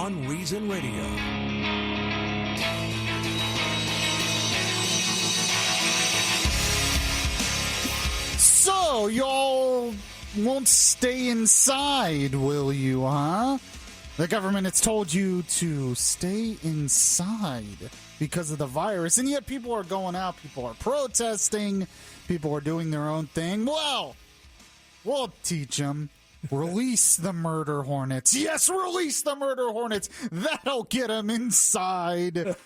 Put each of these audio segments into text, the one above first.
Beyond Reason Radio. So, y'all won't stay inside, will you, huh? The government has told you to stay inside because of the virus, and yet people are going out, people are protesting, people are doing their own thing. Well, we'll teach them. Release the murder hornets. Yes, release the murder hornets. That'll get them inside.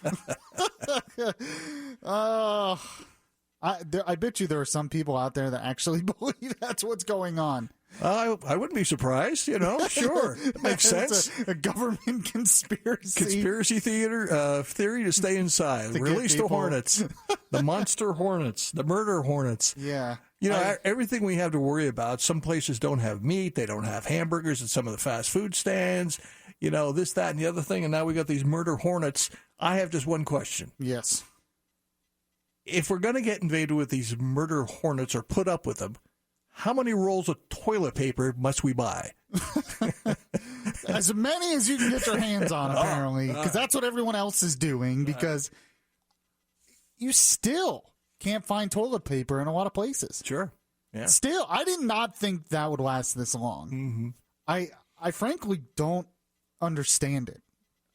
I bet you there are some people out there that actually believe that's what's going on. I wouldn't be surprised, Sure. It makes sense. A government conspiracy. Conspiracy theory to stay inside. Release the hornets. The monster hornets. The murder hornets. Yeah. Everything we have to worry about, some places don't have meat. They don't have hamburgers at some of the fast food stands. This, that, and the other thing. And now we got these murder hornets. I have just one question. Yes. If we're going to get invaded with these murder hornets or put up with them, how many rolls of toilet paper must we buy? As many as you can get your hands on, apparently, because that's what everyone else is doing, because you still can't find toilet paper in a lot of places. Sure. Yeah. Still, I did not think that would last this long. Mm-hmm. I frankly don't understand it.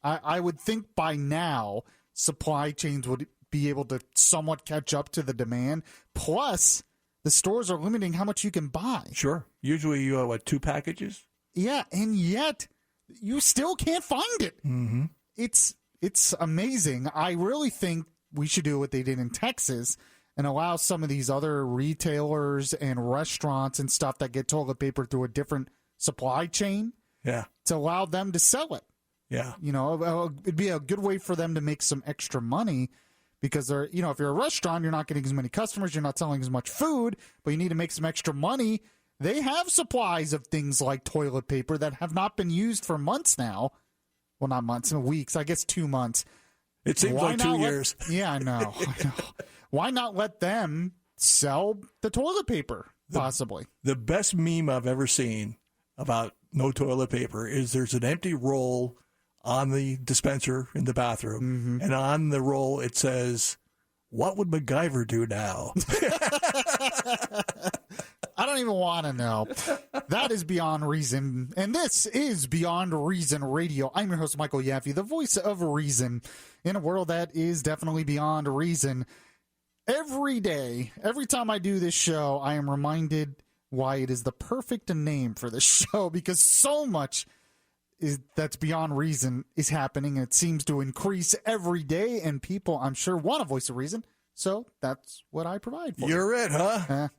I would think by now supply chains would be able to somewhat catch up to the demand. Plus, the stores are limiting how much you can buy. Sure. Usually you have, 2 packages? Yeah, and yet you still can't find it. Mm-hmm. It's amazing. I really think we should do what they did in Texas and allow some of these other retailers and restaurants and stuff that get toilet paper through a different supply chain to allow them to sell it. Yeah. It'd be a good way for them to make some extra money. Because if you're a restaurant, you're not getting as many customers, you're not selling as much food, but you need to make some extra money. They have supplies of things like toilet paper that have not been used for months now. Well, not months, weeks. I guess 2 months. It seems like 2 years. Yeah, I know. Why not let them sell the toilet paper, possibly? The best meme I've ever seen about no toilet paper is there's an empty roll on the dispenser in the bathroom, and on the roll it says, "What would MacGyver do now?" I don't even want to know. That is Beyond Reason, and this is Beyond Reason Radio. I'm your host, Michael Yaffee, the voice of reason in a world that is definitely beyond reason. Every day, every time I do this show, I am reminded why it is the perfect name for this show, because so much that's beyond reason is happening, and it seems to increase every day, and people, I'm sure, want a voice of reason, so that's what I provide for. You're it, huh?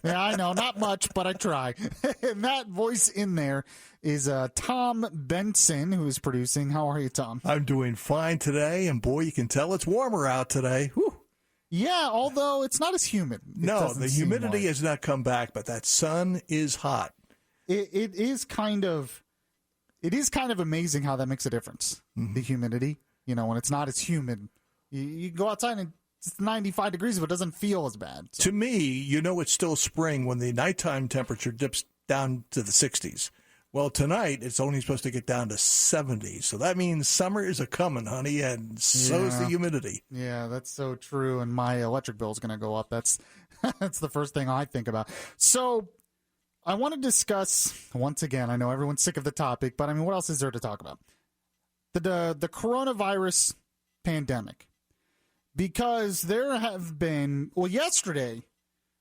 Yeah, I know, not much, but I try. And that voice in there is Tom Benson, who is producing. How are you, Tom? I'm doing fine today, and boy, you can tell it's warmer out today. Whew. Yeah, although it's not as humid. No, the humidity has not come back, but that sun is hot. It is kind of amazing how that makes a difference, the humidity. When it's not as humid, you go outside and it's 95 degrees, but it doesn't feel as bad. So. To me, it's still spring when the nighttime temperature dips down to the 60s. Well, tonight it's only supposed to get down to 70. So that means summer is a-coming, honey, and so is the humidity. Yeah, that's so true, and my electric bill is going to go up. That's the first thing I think about. So I want to discuss, once again, I know everyone's sick of the topic, but what else is there to talk about? The coronavirus pandemic. Because there have been, yesterday,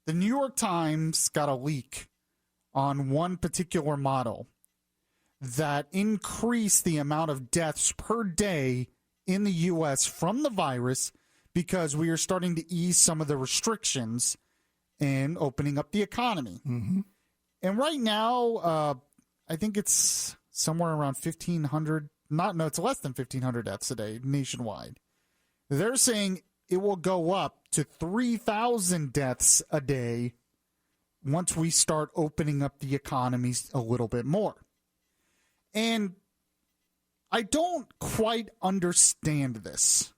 the New York Times got a leak on one particular model that increased the amount of deaths per day in the U.S. from the virus because we are starting to ease some of the restrictions and opening up the economy. Mm-hmm. And right now, I think it's somewhere around 1,500. It's less than 1,500 deaths a day nationwide. They're saying it will go up to 3,000 deaths a day once we start opening up the economies a little bit more. And I don't quite understand this.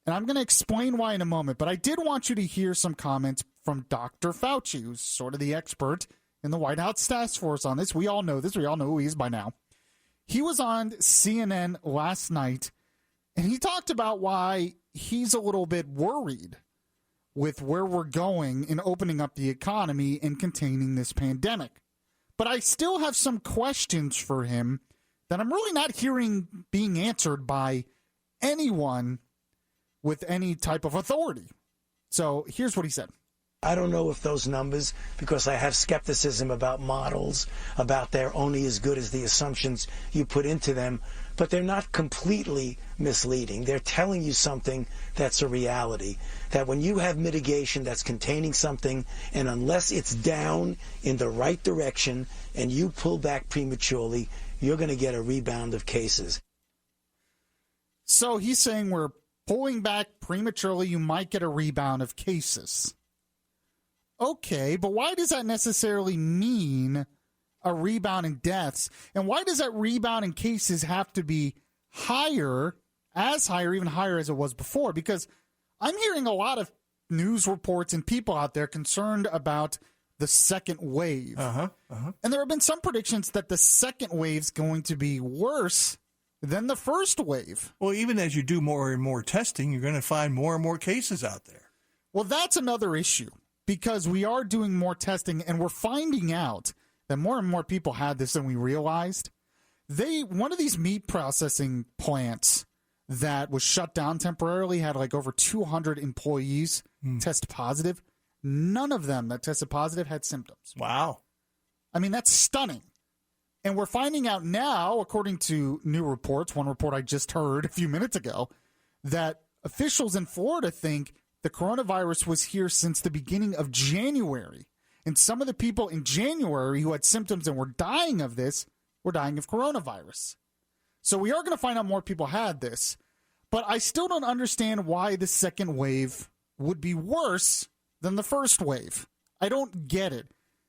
And I'm going to explain why in a moment, but I did want you to hear some comments from Dr. Fauci, who's sort of the expert in the White House task force on this. We all know this. We all know who he is by now. He was on CNN last night, and he talked about why he's a little bit worried with where we're going in opening up the economy and containing this pandemic. But I still have some questions for him that I'm really not hearing being answered by anyone with any type of authority. So here's what he said. I don't know if those numbers, because I have skepticism about models, about they're only as good as the assumptions you put into them, but they're not completely misleading. They're telling you something that's a reality, that when you have mitigation that's containing something, and unless it's down in the right direction and you pull back prematurely, you're going to get a rebound of cases. So he's saying we're pulling back prematurely, you might get a rebound of cases. Okay, but why does that necessarily mean a rebound in deaths? And why does that rebound in cases have to be higher, even higher as it was before? Because I'm hearing a lot of news reports and people out there concerned about the second wave. And there have been some predictions that the second wave's going to be worse than the first wave. Well, even as you do more and more testing, you're going to find more and more cases out there. Well, that's another issue, because we are doing more testing and we're finding out that more and more people had this than we realized. One of these meat processing plants that was shut down temporarily had like over 200 employees test positive. None of them that tested positive had symptoms. Wow. I mean, that's stunning. And we're finding out now, according to new reports, one report I just heard a few minutes ago, that officials in Florida think the coronavirus was here since the beginning of January. And some of the people in January who had symptoms and were dying of this were dying of coronavirus. So we are going to find out more people had this. But I still don't understand why the second wave would be worse than the first wave. I don't get it.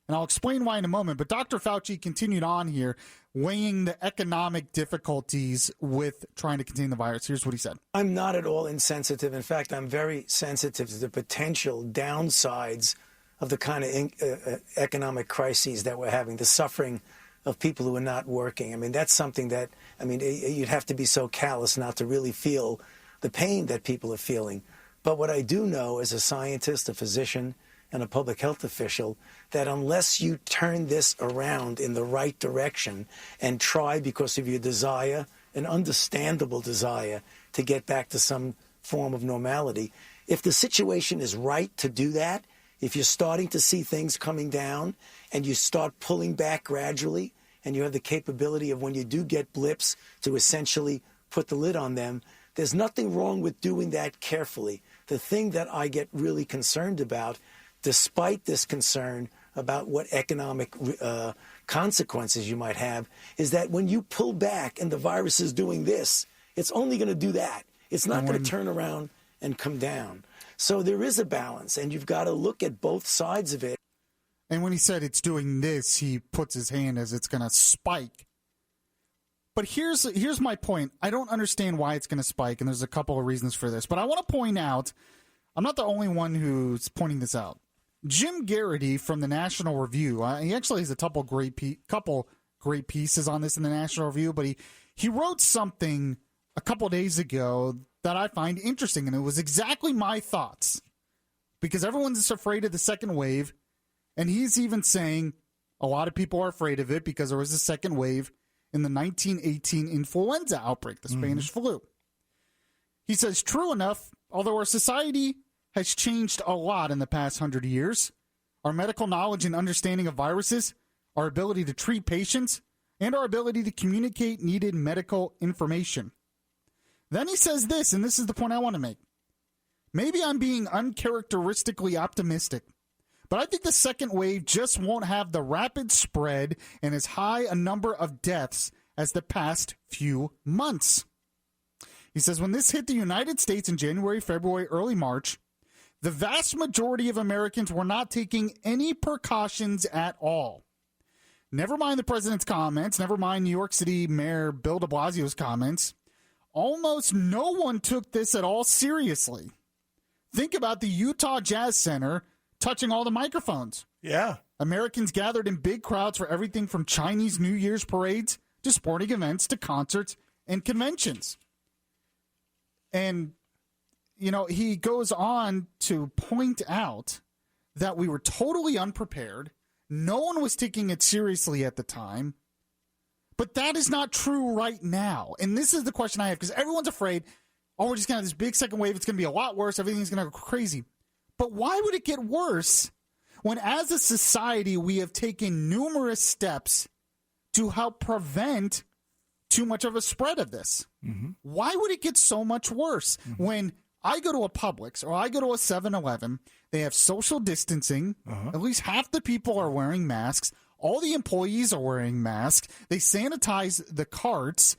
And I'll explain why in a moment. But Dr. Fauci continued on here, weighing the economic difficulties with trying to contain the virus. Here's what he said. I'm not at all insensitive. In fact, I'm very sensitive to the potential downsides of the kind of economic crises that we're having, the suffering of people who are not working. I mean, that's something that, you'd have to be so callous not to really feel the pain that people are feeling. But what I do know as a scientist, a physician, and a public health official, that unless you turn this around in the right direction and try, because of your desire, an understandable desire, to get back to some form of normality, if the situation is right to do that, if you're starting to see things coming down and you start pulling back gradually, and you have the capability of, when you do get blips, to essentially put the lid on them, there's nothing wrong with doing that carefully. The thing that I get really concerned about, despite this concern about what economic consequences you might have, is that when you pull back and the virus is doing this, it's only going to do that. It's not going to turn around and come down. So there is a balance, and you've got to look at both sides of it. And when he said it's doing this, he puts his hand as it's going to spike. But here's my point. I don't understand why it's going to spike, and there's a couple of reasons for this. But I want to point out, I'm not the only one who's pointing this out. Jim Garrity from the National Review, he actually has a couple great pieces on this in the National Review, but he wrote something a couple days ago that I find interesting, and it was exactly my thoughts. Because everyone's afraid of the second wave, and he's even saying a lot of people are afraid of it because there was a second wave in the 1918 influenza outbreak, the Spanish flu. He says, true enough, although our society has changed a lot in the past 100 years, our medical knowledge and understanding of viruses, our ability to treat patients, and our ability to communicate needed medical information. Then he says this, and this is the point I want to make. Maybe I'm being uncharacteristically optimistic, but I think the second wave just won't have the rapid spread and as high a number of deaths as the past few months. He says when this hit the United States in January, February, early March, the vast majority of Americans were not taking any precautions at all. Never mind the president's comments, never mind New York City Mayor Bill de Blasio's comments. Almost no one took this at all seriously. Think about the Utah Jazz Center touching all the microphones. Yeah. Americans gathered in big crowds for everything from Chinese New Year's parades to sporting events, to concerts and conventions. And, he goes on to point out that we were totally unprepared. No one was taking it seriously at the time. But that is not true right now. And this is the question I have, because everyone's afraid, we're just going to have this big second wave. It's going to be a lot worse. Everything's going to go crazy. But why would it get worse when, as a society, we have taken numerous steps to help prevent too much of a spread of this? Mm-hmm. Why would it get so much worse when I go to a Publix or I go to a 7-Eleven, they have social distancing, at least half the people are wearing masks, all the employees are wearing masks, they sanitize the carts,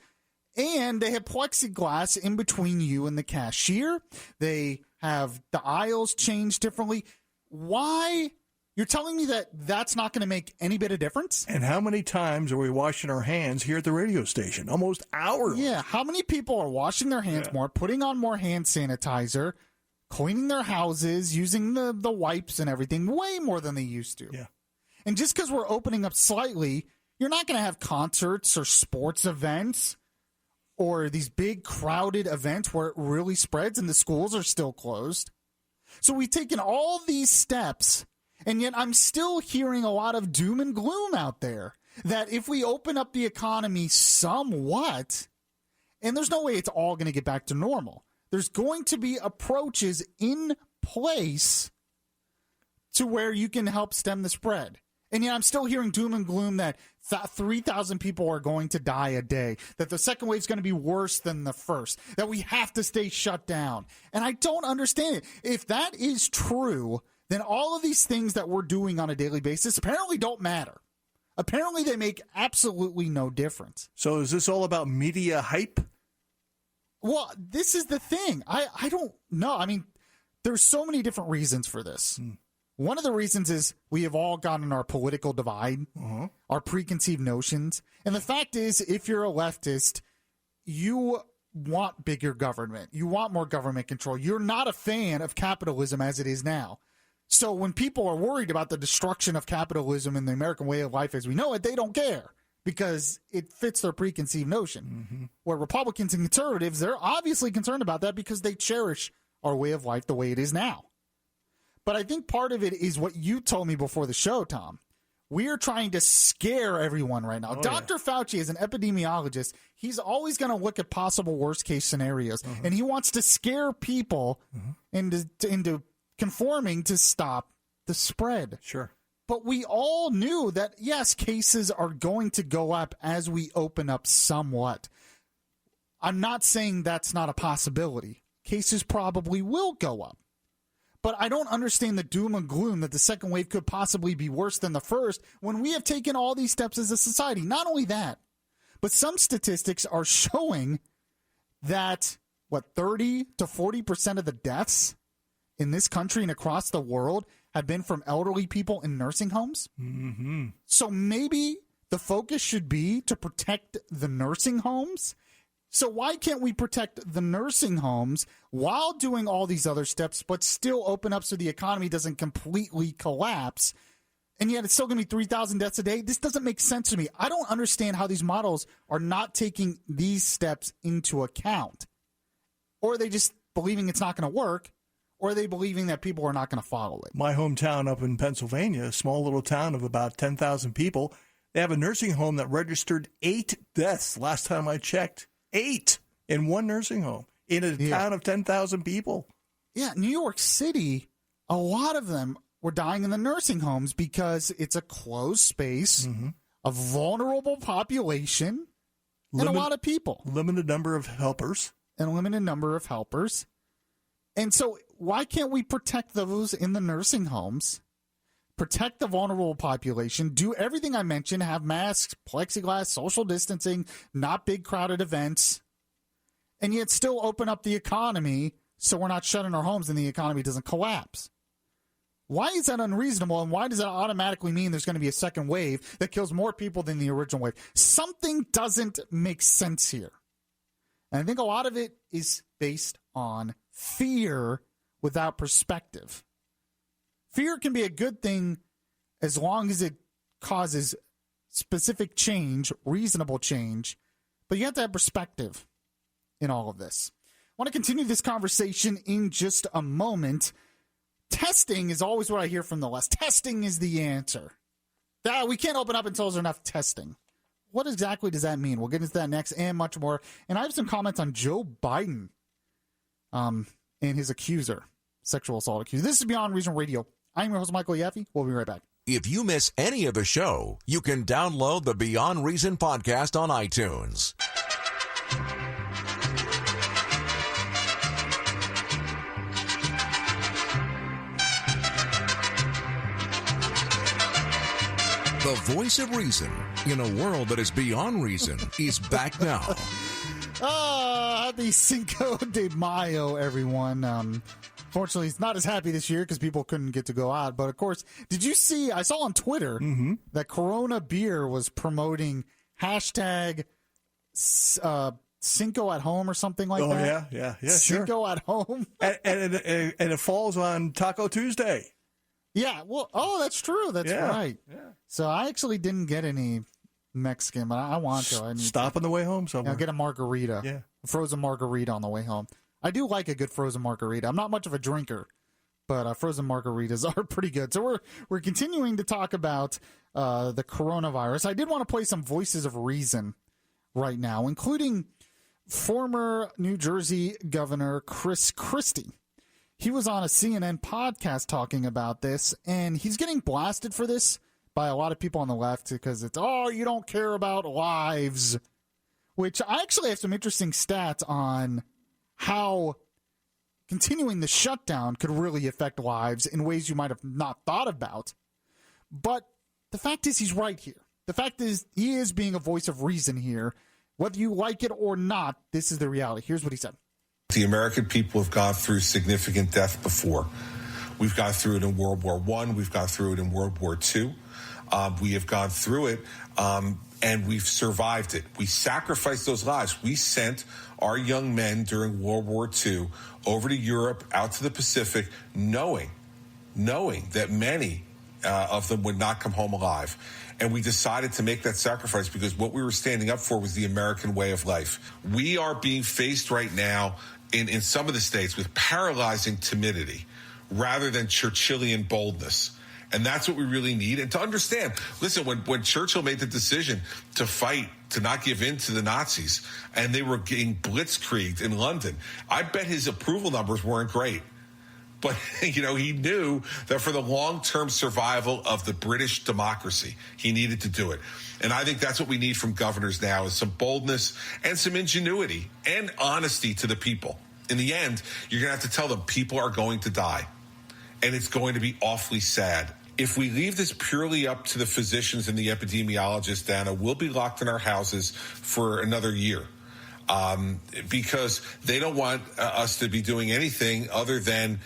and they have plexiglass in between you and the cashier. They have the aisles changed differently. Why? You're telling me that that's not going to make any bit of difference? And how many times are we washing our hands here at the radio station? Almost hourly. Yeah, how many people are washing their hands more, putting on more hand sanitizer, cleaning their houses, using the wipes and everything way more than they used to? Yeah. And just because we're opening up slightly, you're not going to have concerts or sports events or these big crowded events where it really spreads and the schools are still closed. So we've taken all these steps, and yet I'm still hearing a lot of doom and gloom out there that if we open up the economy somewhat, and there's no way it's all going to get back to normal, there's going to be approaches in place to where you can help stem the spread. And yet I'm still hearing doom and gloom that 3,000 people are going to die a day, that the second wave is going to be worse than the first, that we have to stay shut down. And I don't understand it. If that is true, then all of these things that we're doing on a daily basis apparently don't matter. Apparently they make absolutely no difference. So is this all about media hype? Well, this is the thing. I don't know. I mean, there's so many different reasons for this. One of the reasons is we have all gotten our political divide, our preconceived notions. And the fact is, if you're a leftist, you want bigger government. You want more government control. You're not a fan of capitalism as it is now. So when people are worried about the destruction of capitalism and the American way of life as we know it, they don't care because it fits their preconceived notion. Where Republicans and conservatives, they're obviously concerned about that because they cherish our way of life the way it is now. But I think part of it is what you told me before the show, Tom. We are trying to scare everyone right now. Dr. Fauci is an epidemiologist. He's always going to look at possible worst-case scenarios, and he wants to scare people into conforming to stop the spread. Sure. But we all knew that, yes, cases are going to go up as we open up somewhat. I'm not saying that's not a possibility. Cases probably will go up. But I don't understand the doom and gloom that the second wave could possibly be worse than the first when we have taken all these steps as a society. Not only that, but some statistics are showing that, 30 to 40% of the deaths in this country and across the world have been from elderly people in nursing homes. So maybe the focus should be to protect the nursing homes. So why can't we protect the nursing homes while doing all these other steps, but still open up so the economy doesn't completely collapse? And yet it's still going to be 3,000 deaths a day. This doesn't make sense to me. I don't understand how these models are not taking these steps into account. Or are they just believing it's not going to work? Or are they believing that people are not going to follow it? My hometown up in Pennsylvania, a small little town of about 10,000 people, they have a nursing home that registered 8 deaths last time I checked. 8 in one nursing home in a town of 10,000 people. Yeah, New York City, a lot of them were dying in the nursing homes because it's a closed space, a vulnerable population, and a lot of people. Limited number of helpers. And so why can't we protect those in the nursing homes, protect the vulnerable population, do everything I mentioned, have masks, plexiglass, social distancing, not big crowded events, and yet still open up the economy so we're not shutting our homes and the economy doesn't collapse? Why is that unreasonable, and why does that automatically mean there's going to be a second wave that kills more people than the original wave? Something doesn't make sense here. And I think a lot of it is based on fear without perspective. Fear can be a good thing as long as it causes specific change, reasonable change, but you have to have perspective in all of this. I want to continue this conversation in just a moment. Testing is always what I hear from the left. Testing is the answer. We can't open up until there's enough testing. What exactly does that mean? We'll get into that next and much more. And I have some comments on Joe Biden and his accuser, sexual assault accuser. This is Beyond Reason Radio. I'm your host, Michael Yaffee. We'll be right back. If you miss any of the show, you can download the Beyond Reason podcast on iTunes. The voice of reason in a world that is beyond reason is back now. Happy Cinco de Mayo, everyone. Fortunately, it's not as happy this year because people couldn't get to go out. But, of course, did you see, I saw on Twitter that Corona Beer was promoting hashtag Cinco at home or something like that. Yeah, Cinco sure. at home. and it falls on Taco Tuesday. Yeah, well, that's true. That's right. Yeah. So I actually didn't get any Mexican, but I want to. I need Stop on the way home somewhere. Get a margarita. Yeah. A frozen margarita on the way home. I do like a good frozen margarita. I'm not much of a drinker, but frozen margaritas are pretty good. So we're continuing to talk about the coronavirus. I did want to play some voices of reason right now, including former New Jersey Governor Chris Christie. He was on a CNN podcast talking about this, and he's getting blasted for this by a lot of people on the left because it's, you don't care about lives, which I actually have some interesting stats on how continuing the shutdown could really affect lives in ways you might have not thought about. But the fact is he's right here. The fact is he is being a voice of reason here. Whether you like it or not, this is the reality. Here's what he said. The American people have gone through significant death before. We've gone through it in World War I. We've gone through it in World War II. We have gone through it, and we've survived it. We sacrificed those lives. We sent our young men during World War II over to Europe, out to the Pacific, knowing that many of them would not come home alive. And we decided to make that sacrifice because what we were standing up for was the American way of life. We are being faced right now in some of the states with paralyzing timidity rather than Churchillian boldness. And that's what we really need. And to understand, listen, when Churchill made the decision to fight, to not give in to the Nazis, and they were getting blitzkrieged in London, I bet his approval numbers weren't great. But, he knew that for the long-term survival of the British democracy, he needed to do it. And I think that's what we need from governors now is some boldness and some ingenuity and honesty to the people. In the end, you're going to have to tell them people are going to die. And it's going to be awfully sad. If we leave this purely up to the physicians and the epidemiologists, Dana, we'll be locked in our houses for another year. Because they don't want us to be doing anything other than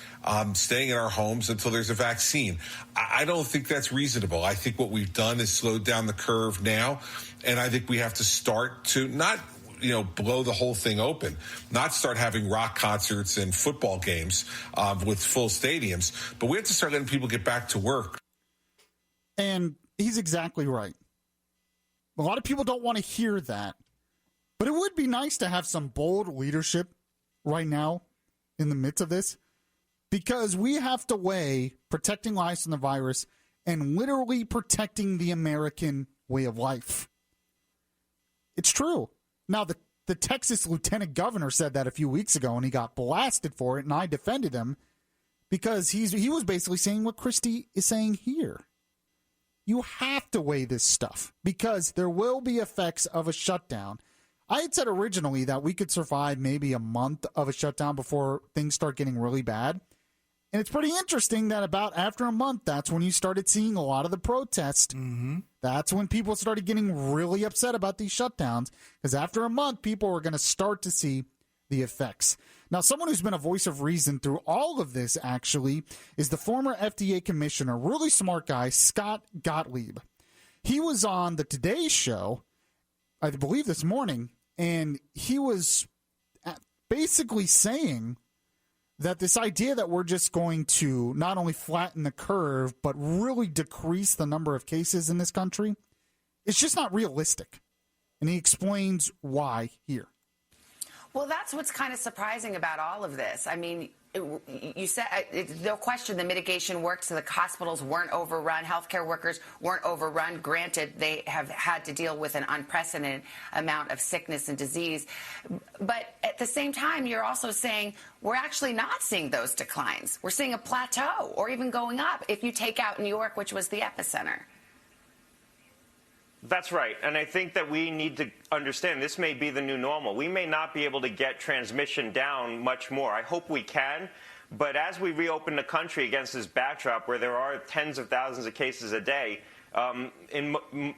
staying in our homes until there's a vaccine. I don't think that's reasonable. I think what we've done is slowed down the curve now, and I think we have to start to not blow the whole thing open, not start having rock concerts and football games with full stadiums, but we have to start letting people get back to work. And he's exactly right. A lot of people don't want to hear that. But it would be nice to have some bold leadership right now in the midst of this, because we have to weigh protecting lives from the virus and literally protecting the American way of life. It's true. Now, the Texas lieutenant governor said that a few weeks ago, and he got blasted for it, and I defended him because he was basically saying what Christie is saying here. You have to weigh this stuff because there will be effects of a shutdown. I had said originally that we could survive maybe a month of a shutdown before things start getting really bad. And it's pretty interesting that about after a month, that's when you started seeing a lot of the protests. Mm-hmm. That's when people started getting really upset about these shutdowns, because after a month, people were going to start to see the effects. Now, someone who's been a voice of reason through all of this, actually, is the former FDA commissioner, really smart guy, Scott Gottlieb. He was on the Today Show, I believe this morning, and he was basically saying that this idea that we're just going to not only flatten the curve, but really decrease the number of cases in this country it's just not realistic. And he explains why here. Well, that's what's kind of surprising about all of this. I mean, you said, no question the mitigation worked, so the hospitals weren't overrun, healthcare workers weren't overrun. Granted, they have had to deal with an unprecedented amount of sickness and disease. But at the same time, you're also saying we're actually not seeing those declines. We're seeing a plateau or even going up if you take out New York, which was the epicenter. That's right. And I think that we need to understand this may be the new normal. We may not be able to get transmission down much more. I hope we can. But as we reopen the country against this backdrop where there are tens of thousands of cases a day, in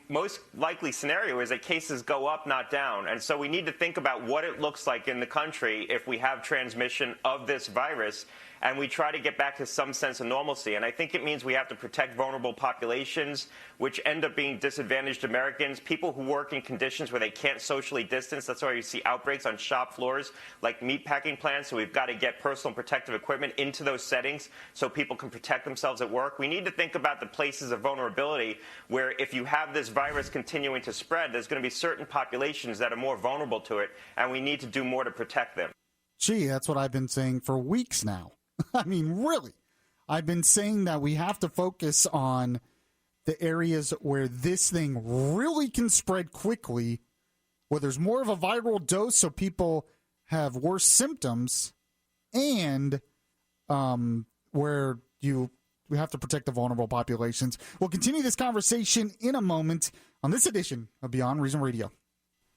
most likely scenario is that cases go up, not down. And so we need to think about what it looks like in the country if we have transmission of this virus and we try to get back to some sense of normalcy. And I think it means we have to protect vulnerable populations, which end up being disadvantaged Americans, people who work in conditions where they can't socially distance. That's why you see outbreaks on shop floors like meatpacking plants. So we've got to get personal protective equipment into those settings so people can protect themselves at work. We need to think about the places of vulnerability where if you have this virus continuing to spread, there's going to be certain populations that are more vulnerable to it, and we need to do more to protect them. Gee, that's what I've been saying for weeks now. I mean, really. I've been saying that we have to focus on the areas where this thing really can spread quickly, where there's more of a viral dose so people have worse symptoms, and where we have to protect the vulnerable populations. We'll continue this conversation in a moment on this edition of Beyond Reason Radio.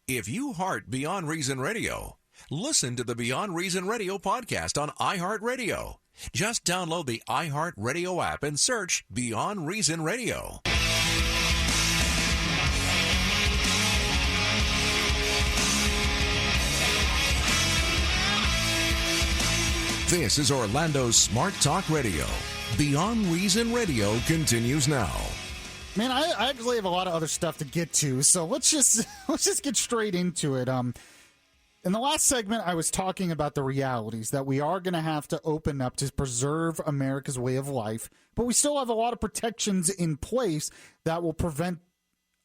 If you heart Beyond Reason Radio, listen to the Beyond Reason Radio podcast on iHeartRadio. Just download the iHeartRadio app and search Beyond Reason Radio. This is Orlando's Smart Talk Radio. Beyond Reason Radio continues now. Man, I actually have a lot of other stuff to get to, so let's just get straight into it. In the last segment, I was talking about the realities that we are going to have to open up to preserve America's way of life, but we still have a lot of protections in place that will prevent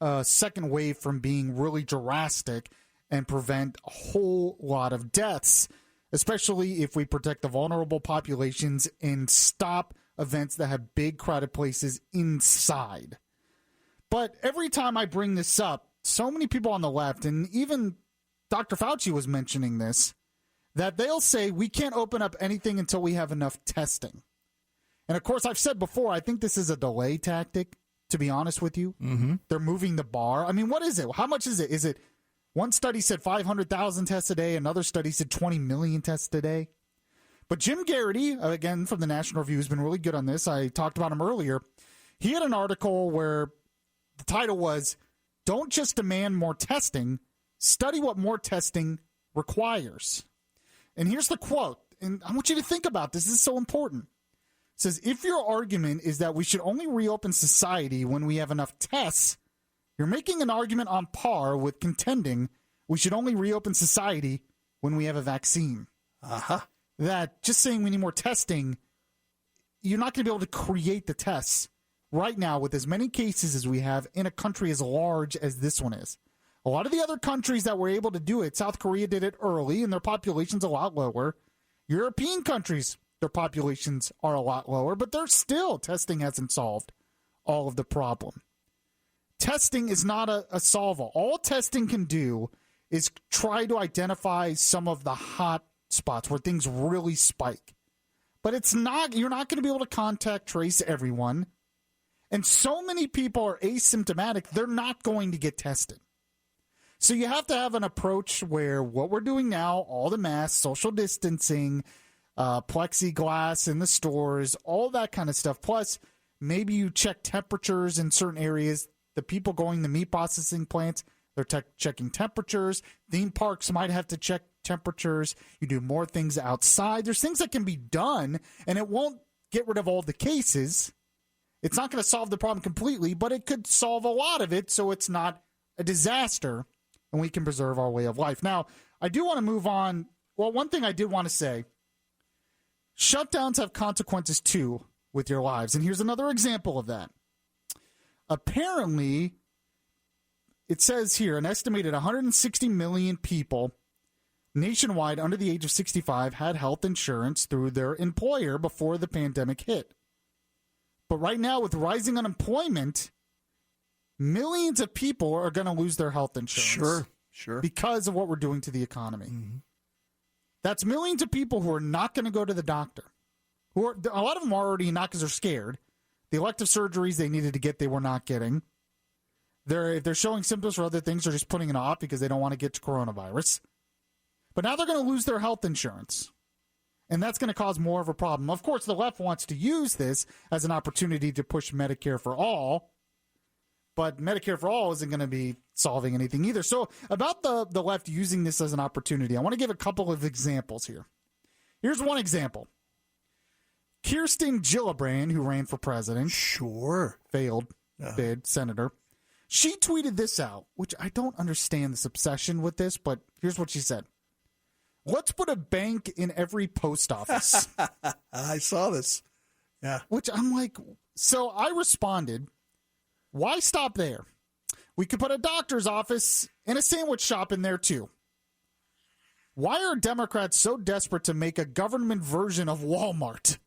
a second wave from being really drastic and prevent a whole lot of deaths, especially if we protect the vulnerable populations and stop events that have big crowded places inside. But every time I bring this up, so many people on the left, and even Dr. Fauci was mentioning this, that they'll say we can't open up anything until we have enough testing. And of course, I've said before, I think this is a delay tactic, to be honest with you. Mm-hmm. They're moving the bar. I mean, what is it? How much is it? Is it one study said 500,000 tests a day, another study said 20 million tests a day? But Jim Garrity, again, from the National Review, has been really good on this. I talked about him earlier. He had an article where the title was, "Don't just demand more testing, study what more testing requires." And here's the quote, and I want you to think about this. This is so important. It says, if your argument is that we should only reopen society when we have enough tests, you're making an argument on par with contending we should only reopen society when we have a vaccine. That just saying we need more testing, you're not going to be able to create the tests right now with as many cases as we have in a country as large as this one is. A lot of the other countries that were able to do it, South Korea did it early, and their population's a lot lower. European countries, their populations are a lot lower, but they're still, testing hasn't solved all of the problem. Testing is not a solve-all. All testing can do is try to identify some of the hot spots where things really spike. But it's not, you're not going to be able to contact trace everyone. And so many people are asymptomatic, they're not going to get tested. So you have to have an approach where what we're doing now, all the masks, social distancing, plexiglass in the stores, all that kind of stuff. Plus, maybe you check temperatures in certain areas. The people going to meat processing plants, they're checking temperatures. Theme parks might have to check temperatures. You do more things outside. There's things that can be done, and it won't get rid of all the cases. It's not going to solve the problem completely, but it could solve a lot of it so it's not a disaster and we can preserve our way of life. Now, I do want to move on. Well, one thing I did want to say, shutdowns have consequences too with your lives. And here's another example of that. Apparently, it says here an estimated 160 million people nationwide under the age of 65 had health insurance through their employer before the pandemic hit. But right now, with rising unemployment, millions of people are going to lose their health insurance. Sure. Because of what we're doing to the economy. Mm-hmm. That's millions of people who are not going to go to the doctor. A lot of them are already not because they're scared. The elective surgeries they needed to get, they were not getting. If they're showing symptoms for other things, they're just putting it off because they don't want to get coronavirus. But now they're going to lose their health insurance. And that's going to cause more of a problem. Of course, the left wants to use this as an opportunity to push Medicare for all. But Medicare for all isn't going to be solving anything either. So about the left using this as an opportunity, I want to give a couple of examples here. Here's one example. Kirsten Gillibrand, who ran for president. Sure. Failed bid, senator. She tweeted this out, which I don't understand this obsession with this, but here's what she said. Let's put a bank in every post office. I saw this. Yeah. Which I'm like, so I responded, why stop there? We could put a doctor's office and a sandwich shop in there too. Why are Democrats so desperate to make a government version of Walmart?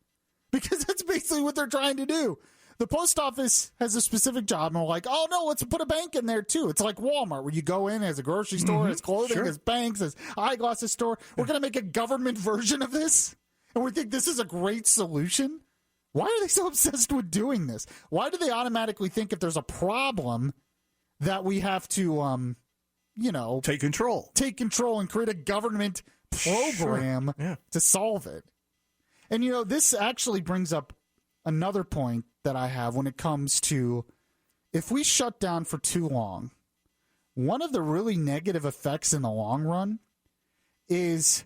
Because that's basically what they're trying to do. The post office has a specific job, and we're like, oh, no, let's put a bank in there, too. It's like Walmart, where you go in as a grocery store, as clothing, as banks, as eyeglasses store. We're going to make a government version of this, and we think this is a great solution? Why are they so obsessed with doing this? Why do they automatically think if there's a problem that we have to, take control and create a government program to solve it? And, this actually brings up another point that I have when it comes to if we shut down for too long, one of the really negative effects in the long run is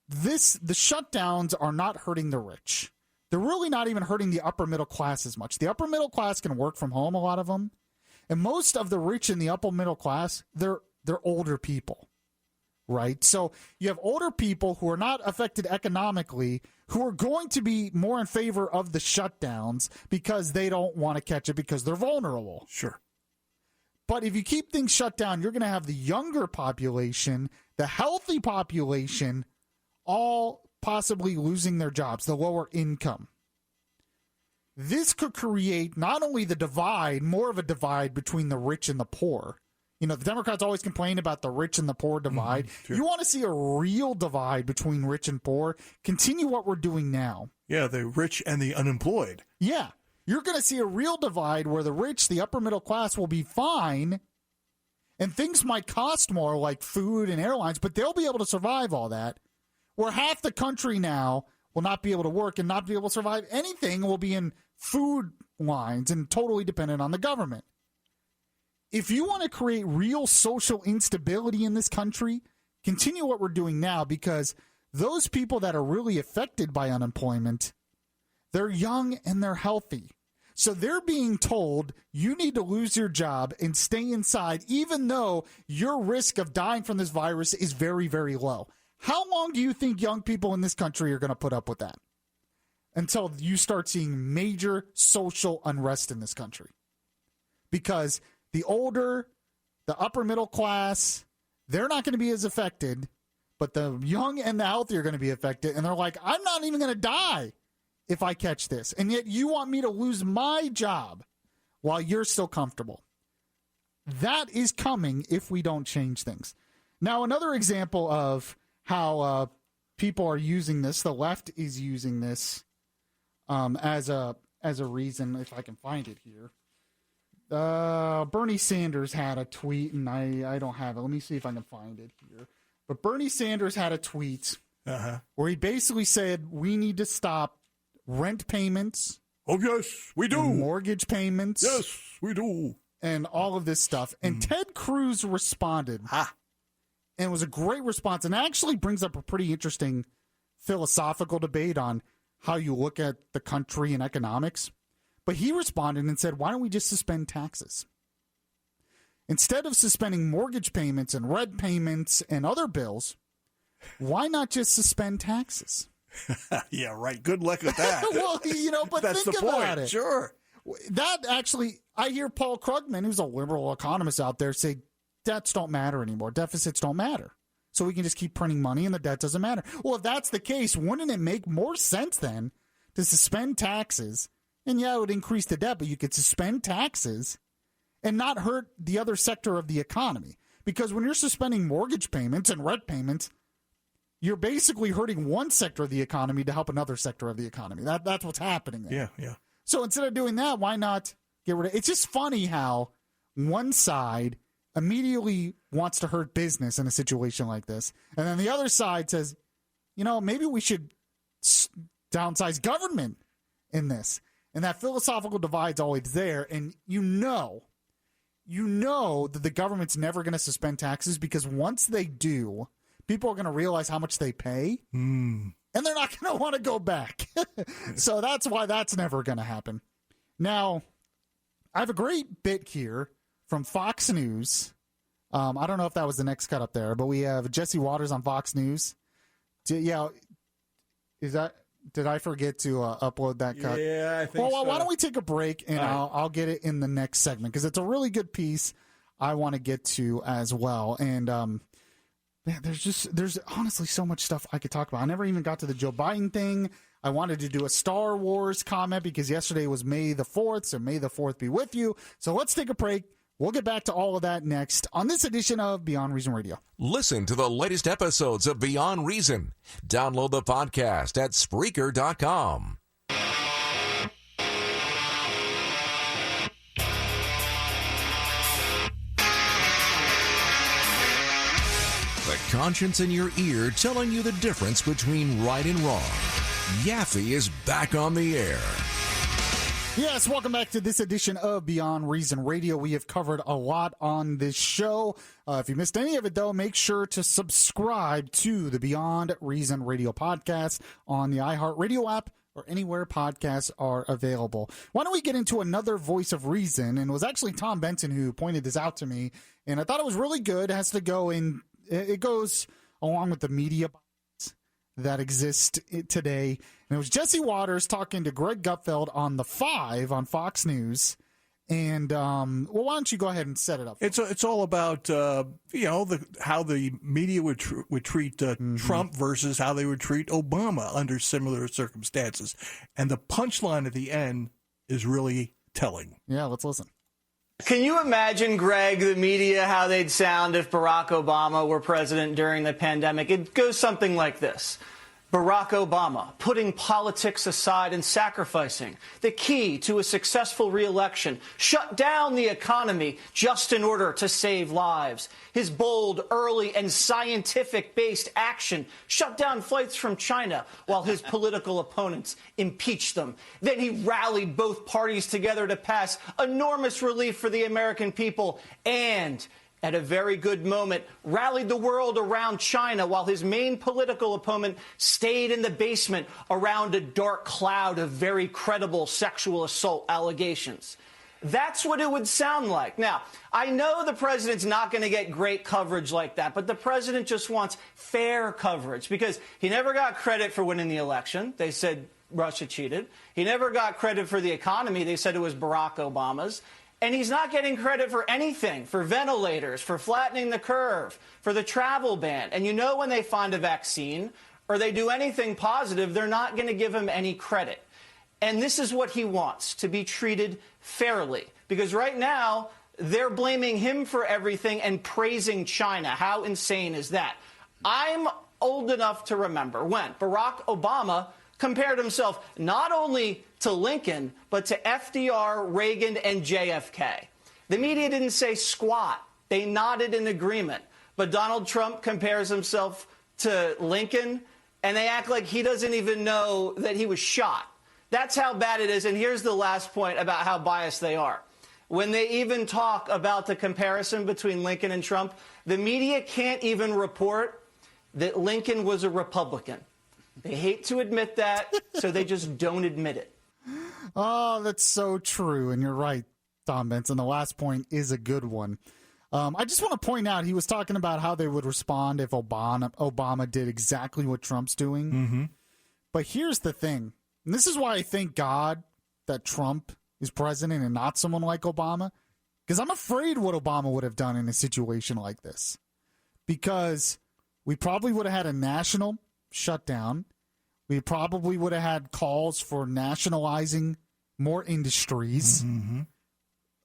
the shutdowns are not hurting the rich. They're really not even hurting the upper middle class as much. The upper middle class can work from home, a lot of them. And most of the rich in the upper middle class, they're older people. Right? So you have older people who are not affected economically who are going to be more in favor of the shutdowns because they don't want to catch it because they're vulnerable. Sure. But if you keep things shut down, you're going to have the younger population, the healthy population, all possibly losing their jobs, the lower income. This could create not only the divide, more of a divide between the rich and the poor. The Democrats always complain about the rich and the poor divide. Sure. You want to see a real divide between rich and poor? Continue what we're doing now. Yeah, the rich and the unemployed. Yeah. You're going to see a real divide where the rich, the upper middle class, will be fine, and things might cost more like food and airlines, but they'll be able to survive all that. Where half the country now will not be able to work and not be able to survive anything, will be in food lines and totally dependent on the government. If you want to create real social instability in this country, continue what we're doing now, because those people that are really affected by unemployment, they're young and they're healthy. So they're being told you need to lose your job and stay inside, even though your risk of dying from this virus is very, very low. How long do you think young people in this country are going to put up with that? Until you start seeing major social unrest in this country. Because the older, the upper middle class, they're not going to be as affected, but the young and the healthy are going to be affected. And they're like, I'm not even going to die if I catch this. And yet you want me to lose my job while you're still comfortable. That is coming if we don't change things. Now, another example of how people are using this, the left is using this as a reason, if I can find it here. Bernie Sanders had a tweet, and I don't have it. Let me see if I can find it here. But Bernie Sanders had a tweet where he basically said we need to stop rent payments. Oh, yes, we do. Mortgage payments. Yes, we do. And all of this stuff. And Ted Cruz responded. And it was a great response, and actually brings up a pretty interesting philosophical debate on how you look at the country and economics. But he responded and said, why don't we just suspend taxes? Instead of suspending mortgage payments and rent payments and other bills, why not just suspend taxes? Yeah, right. Good luck with that. Well, but that's think the about point. it. Sure. That actually, I hear Paul Krugman, who's a liberal economist out there, say debts don't matter anymore. Deficits don't matter. So we can just keep printing money and the debt doesn't matter. Well, if that's the case, wouldn't it make more sense then to suspend taxes? And yeah, it would increase the debt, but you could suspend taxes and not hurt the other sector of the economy. Because when you're suspending mortgage payments and rent payments, you're basically hurting one sector of the economy to help another sector of the economy. That's what's happening there. Yeah. So instead of doing that, why not get rid of it? It's just funny how one side immediately wants to hurt business in a situation like this. And then the other side says, maybe we should downsize government in this. And that philosophical divide's always there. And you know that the government's never going to suspend taxes because once they do, people are going to realize how much they pay. And they're not going to want to go back. So that's why that's never going to happen. Now, I have a great bit here from Fox News. I don't know if that was the next cut up there, but we have Jesse Waters on Fox News. Did I forget to upload that cut? Yeah, I think so. Well, why don't we take a break and I'll get it in the next segment because it's a really good piece I want to get to as well. And there's honestly so much stuff I could talk about. I never even got to the Joe Biden thing. I wanted to do a Star Wars comment because yesterday was May the 4th, so May the 4th be with you. So let's take a break. We'll get back to all of that next on this edition of Beyond Reason Radio. Listen to the latest episodes of Beyond Reason. Download the podcast at Spreaker.com. The conscience in your ear telling you the difference between right and wrong. Yaffee is back on the air. Yes, welcome back to this edition of Beyond Reason Radio. We have covered a lot on this show. If you missed any of it, though, make sure to subscribe to the Beyond Reason Radio podcast on the iHeartRadio app or anywhere podcasts are available. Why don't we get into another voice of reason? And it was actually Tom Benson who pointed this out to me, and I thought it was really good. It has to go in, it goes along with the media that exist today. And it was Jesse Waters talking to Greg Gutfeld on The Five on Fox News. And, why don't you go ahead and set it up? It's all about, how the media would treat Trump versus how they would treat Obama under similar circumstances. And the punchline at the end is really telling. Yeah, let's listen. Can you imagine, Greg, the media, how they'd sound if Barack Obama were president during the pandemic? It goes something like this. Barack Obama, putting politics aside and sacrificing the key to a successful re-election, shut down the economy just in order to save lives. His bold, early, and scientific-based action shut down flights from China while his political opponents impeached them. Then he rallied both parties together to pass enormous relief for the American people and, at a very good moment, rallied the world around China while his main political opponent stayed in the basement around a dark cloud of very credible sexual assault allegations. That's what it would sound like. Now, I know the president's not going to get great coverage like that, but the president just wants fair coverage because he never got credit for winning the election. They said Russia cheated. He never got credit for the economy. They said it was Barack Obama's. And he's not getting credit for anything, for ventilators, for flattening the curve, for the travel ban. And you know when they find a vaccine or they do anything positive, they're not going to give him any credit. And this is what he wants, to be treated fairly. Because right now, they're blaming him for everything and praising China. How insane is that? I'm old enough to remember when Barack Obama compared himself not only to Lincoln, but to FDR, Reagan, and JFK. The media didn't say squat. They nodded in agreement. But Donald Trump compares himself to Lincoln, and they act like he doesn't even know that he was shot. That's how bad it is. And here's the last point about how biased they are. When they even talk about the comparison between Lincoln and Trump, the media can't even report that Lincoln was a Republican. They hate to admit that, so they just don't admit it. Oh, that's so true. And you're right, Tom Benson. The last point is a good one. I just want to point out he was talking about how they would respond if Obama did exactly what Trump's doing. Mm-hmm. But here's the thing. And this is why I thank God that Trump is president and not someone like Obama. Because I'm afraid what Obama would have done in a situation like this. Because we probably would have had a national shutdown. We probably would have had calls for nationalizing more industries. Mm-hmm.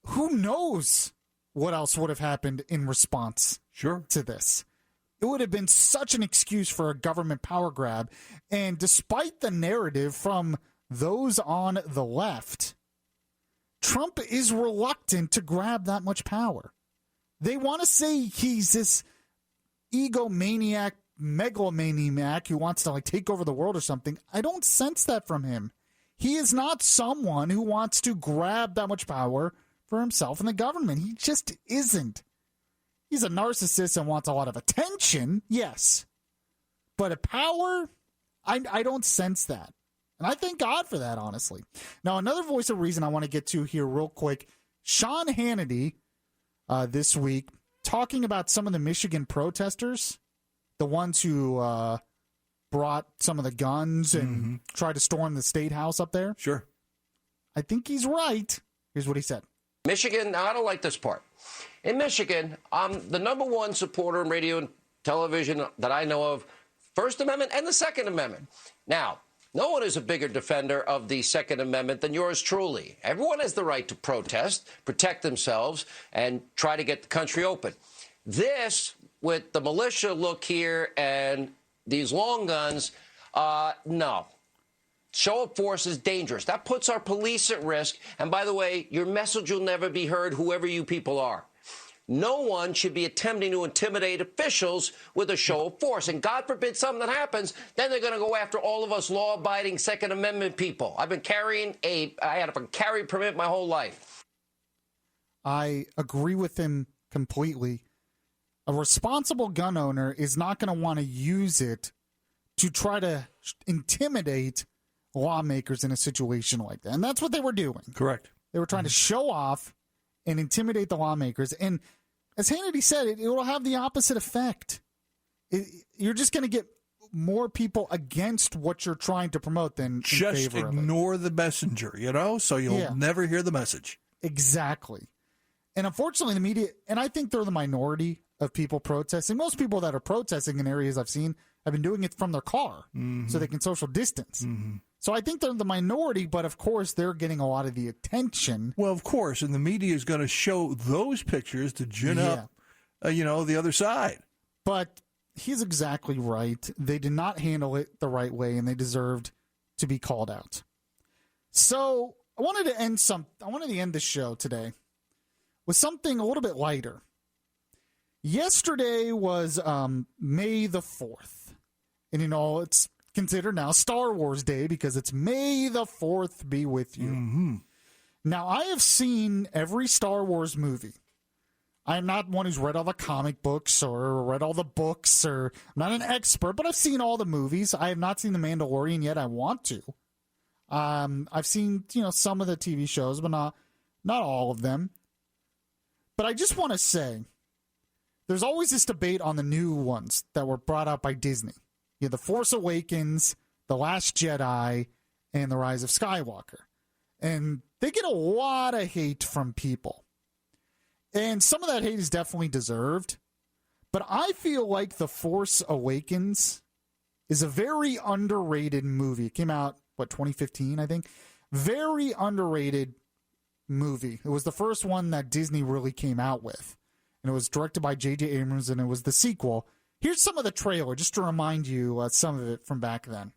Who knows what else would have happened in response to this? It would have been such an excuse for a government power grab. And despite the narrative from those on the left, Trump is reluctant to grab that much power. They want to say he's this egomaniac, megalomaniac who wants to like take over the world or something. I don't sense that from him. He is not someone who wants to grab that much power for himself and the government. He just isn't. He's a narcissist and wants a lot of attention, yes. But a power, I don't sense that. And I thank God for that, honestly. Now, another voice of reason I want to get to here real quick. Sean Hannity this week talking about some of the Michigan protesters, the ones who brought some of the guns and tried to storm the state house up there. Sure. I think he's right. Here's what he said. Michigan, now I don't like this part. In Michigan, I'm the number one supporter in radio and television that I know of, First Amendment and the Second Amendment. Now, no one is a bigger defender of the Second Amendment than yours truly. Everyone has the right to protest, protect themselves, and try to get the country open. This, with the militia look here and these long guns, no. Show of force is dangerous. That puts our police at risk. And by the way, your message will never be heard, whoever you people are. No one should be attempting to intimidate officials with a show of force. And God forbid something that happens, then they're going to go after all of us law-abiding Second Amendment people. I had a carry permit my whole life. I agree with him completely. A responsible gun owner is not going to want to use it to try to intimidate lawmakers in a situation like that. And that's what they were doing. Correct. They were trying to show off and intimidate the lawmakers. And as Hannity said, it will have the opposite effect. You're just going to get more people against what you're trying to promote than just in favor ignore of it. the messenger, so you'll never hear the message. Exactly. And unfortunately, the media, and I think they're the minority of people protesting. Most people that are protesting in areas I've seen have been doing it from their car so they can social distance. So I think they're the minority, but of course they're getting a lot of the attention. Well, of course, and the media is going to show those pictures to gin up, the other side. But he's exactly right. They did not handle it the right way, and they deserved to be called out. So I wanted to end the show today with something a little bit lighter. Yesterday was May the 4th. And, it's considered now Star Wars Day because it's May the 4th be with you. Mm-hmm. Now, I have seen every Star Wars movie. I am not one who's read all the comic books or read all the books, or I'm not an expert, but I've seen all the movies. I have not seen The Mandalorian yet. I want to. I've seen, some of the TV shows, but not all of them. But I just want to say, there's always this debate on the new ones that were brought out by Disney. The Force Awakens, The Last Jedi, and The Rise of Skywalker. And they get a lot of hate from people. And some of that hate is definitely deserved. But I feel like The Force Awakens is a very underrated movie. It came out, 2015, I think? Very underrated movie. It was the first one that Disney really came out with. And it was directed by J.J. Abrams, and it was the sequel. Here's some of the trailer, just to remind you some of it from back then.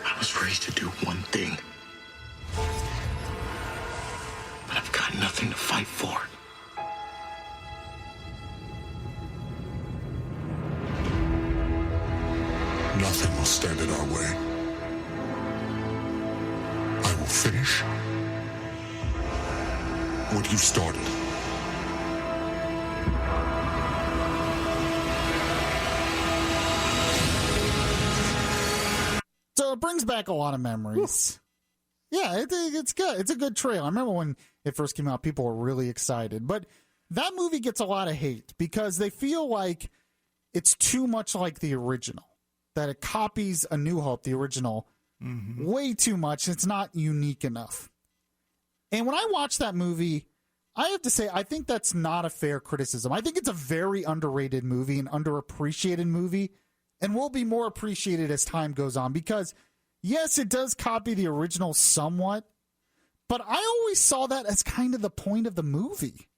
I was raised to do one thing. But I've got nothing to fight for. Nothing will stand in our way. I will finish what you started. So it brings back a lot of memories. Yeah, it's good. It's a good trailer. I remember when it first came out, people were really excited. But that movie gets a lot of hate because they feel like it's too much like the original, that it copies A New Hope, the original, Way too much. It's not unique enough. And when I watch that movie, I have to say, I think that's not a fair criticism. I think it's a very underrated movie, an underappreciated movie, and will be more appreciated as time goes on because, yes, it does copy the original somewhat, but I always saw that as kind of the point of the movie.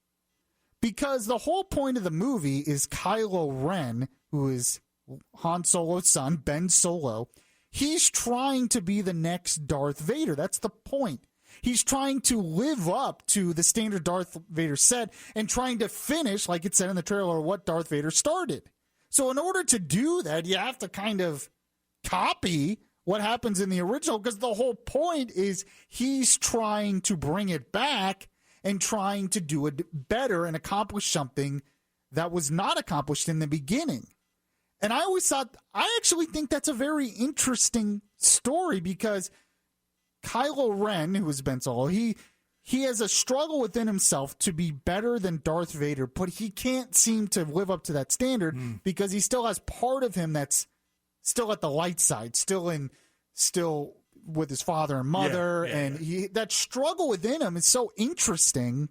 Because the whole point of the movie is Kylo Ren, who is Han Solo's son, Ben Solo. He's trying to be the next Darth Vader. That's the point. He's trying to live up to the standard Darth Vader said and trying to finish, like it said in the trailer, what Darth Vader started. So in order to do that, you have to kind of copy what happens in the original because the whole point is he's trying to bring it back and trying to do it better and accomplish something that was not accomplished in the beginning. And I always thought, I actually think that's a very interesting story because Kylo Ren, who is Ben Solo, he has a struggle within himself to be better than Darth Vader, but he can't seem to live up to that standard because he still has part of him that's still at the light side, still with his father and mother, that struggle within him is so interesting.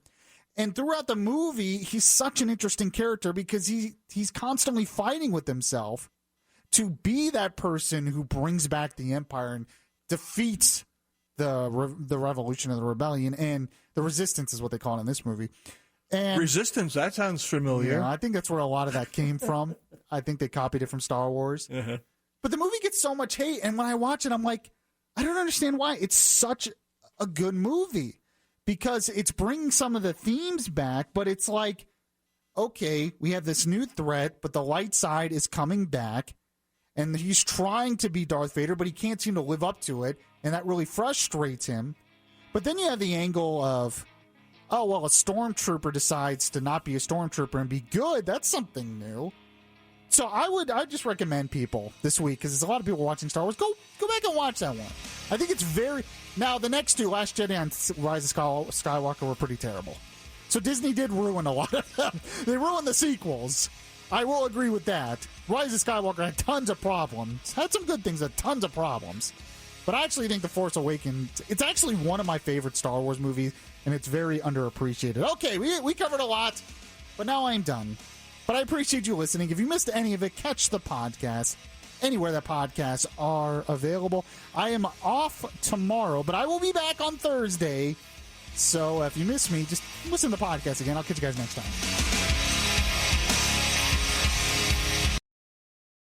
And throughout the movie, he's such an interesting character because he's constantly fighting with himself to be that person who brings back the Empire and defeats the revolution of the rebellion, and the resistance is what they call it in this movie. And Resistance, that sounds familiar. I think that's where a lot of that came from. I think they copied it from Star Wars. But the movie gets so much hate, and when I watch it, I'm like, I don't understand why. It's such a good movie because it's bringing some of the themes back, but it's like, okay, we have this new threat, but the light side is coming back, and he's trying to be Darth Vader, but he can't seem to live up to it, and that really frustrates him. But then you have the angle of, oh, well, a stormtrooper decides to not be a stormtrooper and be good. That's something new. So I just recommend people this week, because there's a lot of people watching Star Wars, go back and watch that one. I think it's very... Now, the next two, Last Jedi and Rise of Skywalker, were pretty terrible. So Disney did ruin a lot of them. They ruined the sequels. I will agree with that. Rise of Skywalker had tons of problems. Had some good things, had tons of problems. But I actually think The Force Awakens, it's actually one of my favorite Star Wars movies, and it's very underappreciated. Okay, we covered a lot, but now I'm done. But I appreciate you listening. If you missed any of it, catch the podcast anywhere that podcasts are available. I am off tomorrow, but I will be back on Thursday. So if you miss me, just listen to the podcast again. I'll catch you guys next time.